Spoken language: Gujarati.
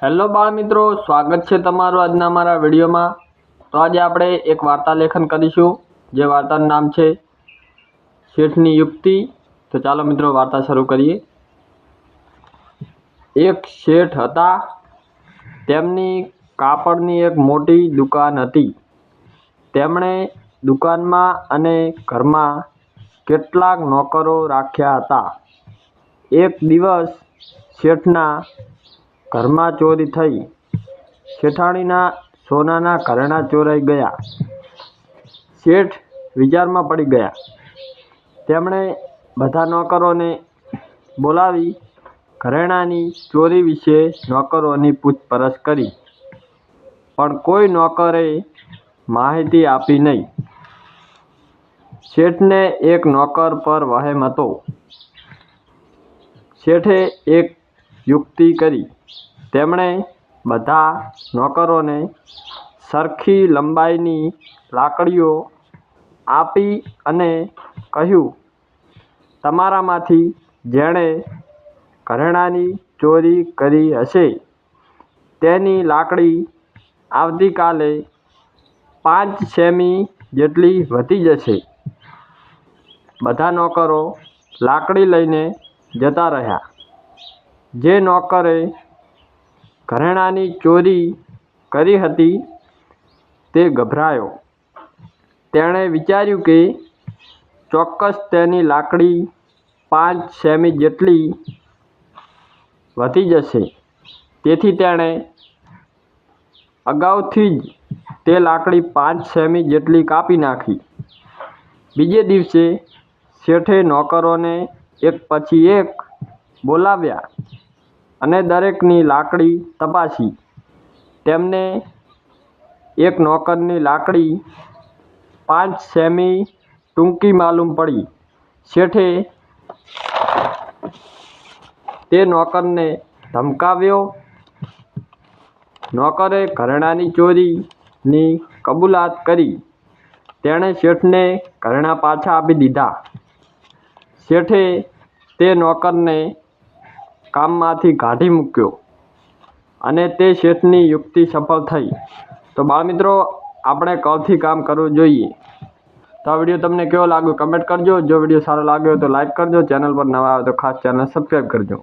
હેલો બાળ મિત્રો, સ્વાગત છે તમારું આજના અમારા વિડીયોમાં। તો આજે આપણે એક વાર્તા લેખન કરીશું, જે વાર્તાનું નામ છે શેઠની યુક્તિ। તો ચાલો મિત્રો વાર્તા શરૂ કરીએ। એક શેઠ હતા, તેમની કાપડની એક મોટી દુકાન હતી। તેમણે દુકાનમાં અને ઘરમાં કેટલાક નોકરો રાખ્યા હતા। એક દિવસ શેઠના ઘરમાં ચોરી થઈ। શેઠાણીના સોનાના ઘરેણાં ચોરાઈ ગયા। શેઠ વિચારમાં પડી ગયા। તેમણે બધા નોકરોને બોલાવી ઘરેણાંની ચોરી વિશે નોકરોની પૂછપરછ કરી, પણ કોઈ નોકરે માહિતી આપી નહીં। શેઠને એક નોકર પર વહેમ હતો। શેઠે એક યુક્તિ કરી। તેમણે બધા નોકરોને સરખી લંબાઈની લાકડીઓ આપી અને કહ્યું, તમારામાંથી જેણે ઘરેણાંની ચોરી કરી હશે તેની લાકડી આવતીકાલે 5 સેમી જેટલી વધી જશે। બધા નોકરો લાકડી લઈને જતા રહ્યા। જે નોકરે ઘરેણાંની ચોરી કરી હતી તે ગભરાયો। તેણે વિચાર્યું કે ચોક્કસ તેની લાકડી 5 સેમી જેટલી વધી જશે, તેથી તેણે અગાઉથી જ તે લાકડી 5 સેમી જેટલી કાપી નાખી। બીજે દિવસે શેઠે નોકરોને એક પછી એક બોલાવ્યા અને દરેકની લાકડી તપાસી। તેમને એક નોકરની લાકડી 5 સેમી ટૂંકી માલુમ પડી। શેઠે તે નોકરને ધમકાવ્યો। નોકરે ઘરેણાંની ચોરીની કબૂલાત કરી। તેણે શેઠને ઘરેણાં પાછા આપી દીધા। શેઠે તે નોકરને કામમાંથી કાઢી મૂક્યો અને તે શેઠની યુક્તિ સફળ થઈ। તો બાળમિત્રો, આપણે કૌથી કામ કરવું જોઈએ। તો આ વિડીયો તમને કેવો લાગ્યો કમેન્ટ કરજો। જો વિડીયો સારો લાગ્યો તો લાઈક કરજો। ચેનલ પર નવા આવે તો ખાસ ચેનલ સબસ્ક્રાઈબ કરજો।